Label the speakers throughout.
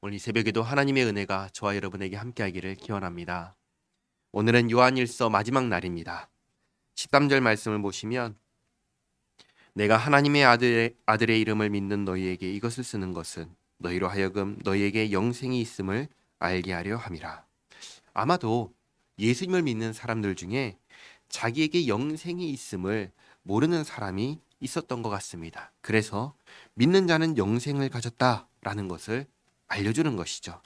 Speaker 1: 오늘 이 새벽에도 하나님의 은혜가 저와 여러분에게 함께하기를 기원합니다. 오늘은 요한일서 마지막 날입니다. 13절 말씀을 보시면 내가 하나님의 아들의 이름을 믿는 너희에게 이것을 쓰는 것은 너희로 하여금 너희에게 영생이 있음을 알게 하려 함이라. 아마도 예수님을 믿는 사람들 중에 자기에게 영생이 있음을 모르는 사람이 있었던 것 같습니다. 그래서 믿는 자는 영생을 가졌다라는 것을 알려주는 것이죠.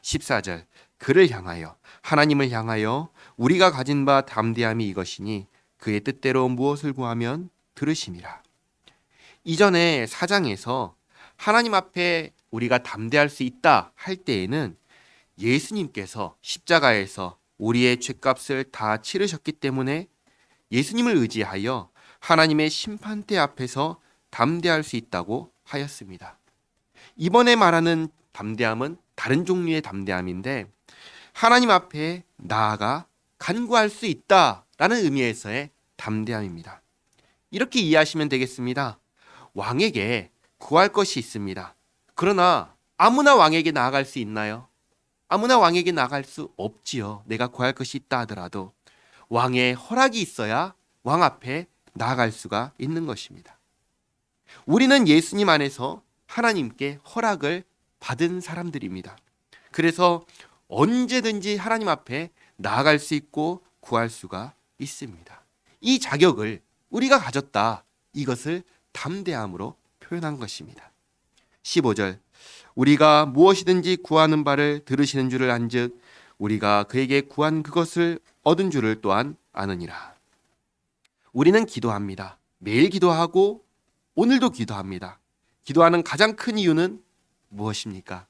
Speaker 1: 14절 그를 향하여 하나님을 향하여 우리가 가진 바 담대함이 이것이니 그의 뜻대로 무엇을 구하면 들으심이라. 이전에 4장에서 하나님 앞에 우리가 담대할 수 있다 할 때에는 예수님께서 십자가에서 우리의 죗값을 다 치르셨기 때문에 예수님을 의지하여 하나님의 심판대 앞에서 담대할 수 있다고 하였습니다. 이번에 말하는 담대함은 다른 종류의 담대함인데 하나님 앞에 나아가 간구할 수 있다라는 의미에서의 담대함입니다. 이렇게 이해하시면 되겠습니다. 왕에게 구할 것이 있습니다. 그러나 아무나 왕에게 나아갈 수 있나요? 아무나 왕에게 나아갈 수 없지요. 내가 구할 것이 있다 하더라도 왕의 허락이 있어야 왕 앞에 나아갈 수가 있는 것입니다. 우리는 예수님 안에서 하나님께 허락을 받은 사람들입니다. 그래서 언제든지 하나님 앞에 나아갈 수 있고 구할 수가 있습니다. 이 자격을 우리가 가졌다. 이것을 담대함으로 표현한 것입니다. 15절 우리가 무엇이든지 구하는 바를 들으시는 줄을 안즉 우리가 그에게 구한 그것을 얻은 줄을 또한 아느니라. 우리는 기도합니다. 매일 기도하고 오늘도 기도합니다. 기도하는 가장 큰 이유는 무엇입니까?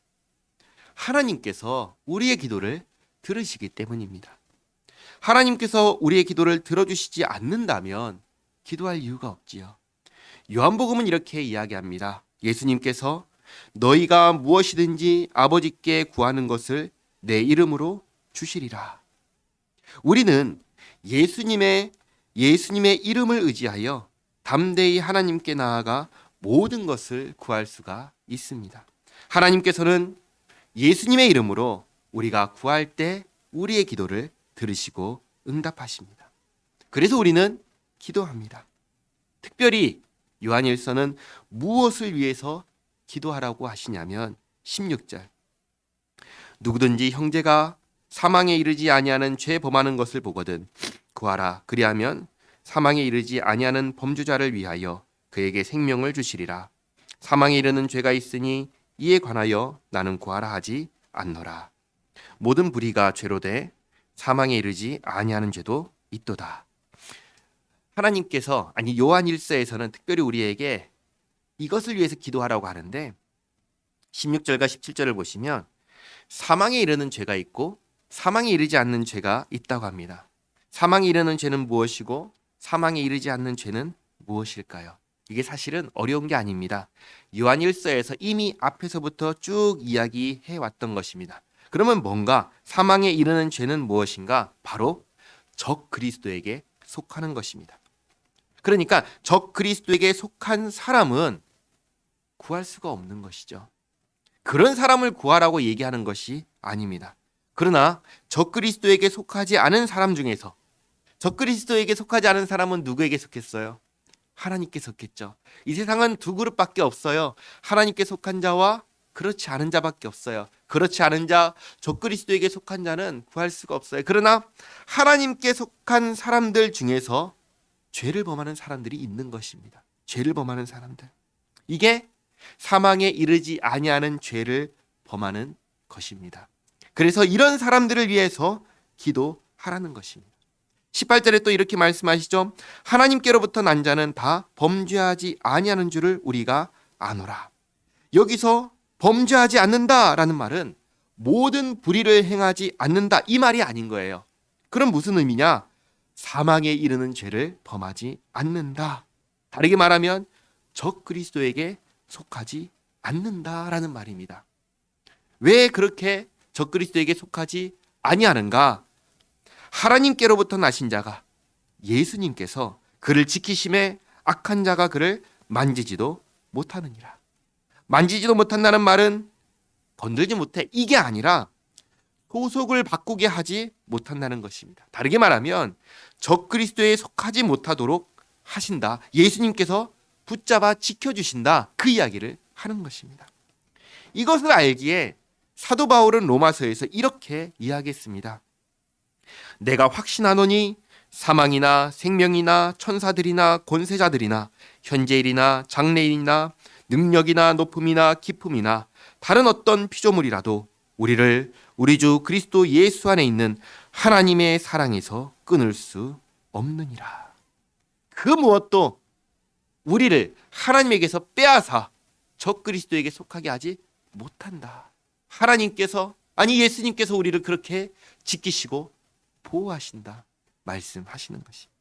Speaker 1: 하나님께서 우리의 기도를 들으시기 때문입니다. 하나님께서 우리의 기도를 들어주시지 않는다면 기도할 이유가 없지요. 요한복음은 이렇게 이야기합니다. 예수님께서 너희가 무엇이든지 아버지께 구하는 것을 내 이름으로 주시리라. 우리는 예수님의 이름을 의지하여 담대히 하나님께 나아가 모든 것을 구할 수가 있습니다. 하나님께서는 예수님의 이름으로 우리가 구할 때 우리의 기도를 들으시고 응답하십니다. 그래서 우리는 기도합니다. 특별히 요한일서는 무엇을 위해서 기도하라고 하시냐면 16절 누구든지 형제가 사망에 이르지 아니하는 죄 범하는 것을 보거든 구하라. 그리하면 사망에 이르지 아니하는 범죄자를 위하여 그에게 생명을 주시리라. 사망에 이르는 죄가 있으니 이에 관하여 나는 구하라 하지 않노라. 모든 불의가 죄로 돼 사망에 이르지 아니하는 죄도 있도다. 하나님께서 요한일서에서는 특별히 우리에게 이것을 위해서 기도하라고 하는데 16절과 17절을 보시면 사망에 이르는 죄가 있고 사망에 이르지 않는 죄가 있다고 합니다. 사망에 이르는 죄는 무엇이고 사망에 이르지 않는 죄는 무엇일까요? 이게 사실은 어려운 게 아닙니다. 요한일서에서 이미 앞에서부터 쭉 이야기해 왔던 것입니다. 그러면 뭔가 사망에 이르는 죄는 무엇인가? 바로 적 그리스도에게 속하는 것입니다. 그러니까 적 그리스도에게 속한 사람은 구할 수가 없는 것이죠. 그런 사람을 구하라고 얘기하는 것이 아닙니다. 그러나 적 그리스도에게 속하지 않은 사람 중에서 적 그리스도에게 속하지 않은 사람은 누구에게 속했어요? 하나님께 속했죠. 이 세상은 두 그룹밖에 없어요. 하나님께 속한 자와 그렇지 않은 자밖에 없어요. 그렇지 않은 자, 적 그리스도에게 속한 자는 구할 수가 없어요. 그러나 하나님께 속한 사람들 중에서 죄를 범하는 사람들이 있는 것입니다. 죄를 범하는 사람들. 이게 사망에 이르지 아니하는 죄를 범하는 것입니다. 그래서 이런 사람들을 위해서 기도하라는 것입니다. 18절에 또 이렇게 말씀하시죠. 하나님께로부터 난 자는 다 범죄하지 아니하는 줄을 우리가 아노라. 여기서 범죄하지 않는다라는 말은 모든 불의를 행하지 않는다 이 말이 아닌 거예요. 그럼 무슨 의미냐? 사망에 이르는 죄를 범하지 않는다. 다르게 말하면 적 그리스도에게 속하지 않는다라는 말입니다. 왜 그렇게 적 그리스도에게 속하지 아니하는가? 하나님께로부터 나신 자가 예수님께서 그를 지키심에 악한 자가 그를 만지지도 못하느니라. 만지지도 못한다는 말은 건들지 못해. 이게 아니라 소속을 바꾸게 하지 못한다는 것입니다. 다르게 말하면 적그리스도에 속하지 못하도록 하신다. 예수님께서 붙잡아 지켜주신다. 그 이야기를 하는 것입니다. 이것을 알기에 사도 바울은 로마서에서 이렇게 이야기했습니다. 내가 확신하노니 사망이나 생명이나 천사들이나 권세자들이나 현재일이나 장래일이나 능력이나 높음이나 깊음이나 다른 어떤 피조물이라도 우리를 우리 주 그리스도 예수 안에 있는 하나님의 사랑에서 끊을 수 없느니라. 그 무엇도 우리를 하나님에게서 빼앗아 적그리스도에게 속하게 하지 못한다. 하나님께서, 아니 예수님께서 우리를 그렇게 지키시고 보호하신다 말씀하시는 것입니다.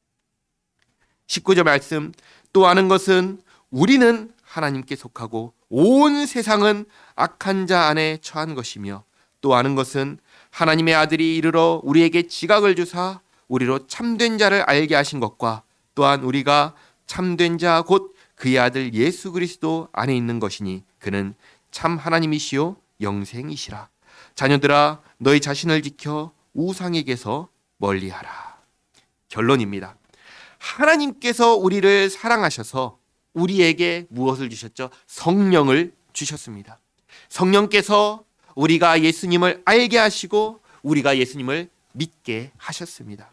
Speaker 1: 19절 말씀, 또 아는 것은 우리는 하나님께 속하고 온 세상은 악한 자 안에 처한 것이며, 또 아는 것은 하나님의 아들이 이르러 우리에게 지각을 주사 우리로 참된 자를 알게 하신 것과, 또한 우리가 참된 자 곧 그의 아들 예수 그리스도 안에 있는 것이니 그는 참 하나님이시요 영생이시라. 자녀들아, 너희 자신을 지켜 우상에게서 멀리하라. 결론입니다. 하나님께서 우리를 사랑하셔서 우리에게 무엇을 주셨죠? 성령을 주셨습니다. 성령께서 우리가 예수님을 알게 하시고 우리가 예수님을 믿게 하셨습니다.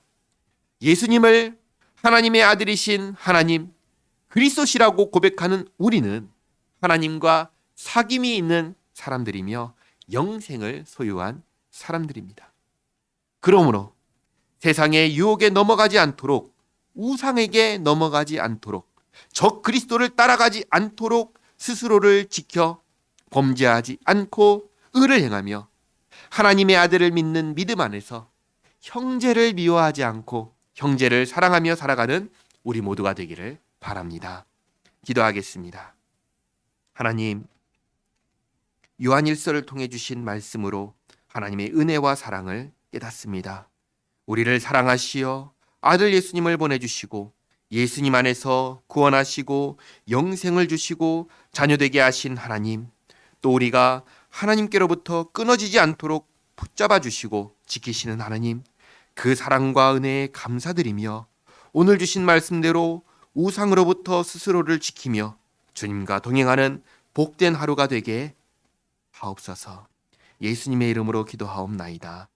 Speaker 1: 예수님을 하나님의 아들이신 하나님 그리스도시라고 고백하는 우리는 하나님과 사귐이 있는 사람들이며 영생을 소유한 사람들입니다. 그러므로 세상의 유혹에 넘어가지 않도록, 우상에게 넘어가지 않도록, 적 그리스도를 따라가지 않도록 스스로를 지켜 범죄하지 않고 의를 행하며 하나님의 아들을 믿는 믿음 안에서 형제를 미워하지 않고 형제를 사랑하며 살아가는 우리 모두가 되기를 바랍니다. 기도하겠습니다. 하나님, 요한일서를 통해 주신 말씀으로 하나님의 은혜와 사랑을 깨닫습니다. 우리를 사랑하시어 아들 예수님을 보내주시고 예수님 안에서 구원하시고 영생을 주시고 자녀되게 하신 하나님, 또 우리가 하나님께로부터 끊어지지 않도록 붙잡아 주시고 지키시는 하나님, 그 사랑과 은혜에 감사드리며 오늘 주신 말씀대로 우상으로부터 스스로를 지키며 주님과 동행하는 복된 하루가 되게 하옵소서. 예수님의 이름으로 기도하옵나이다.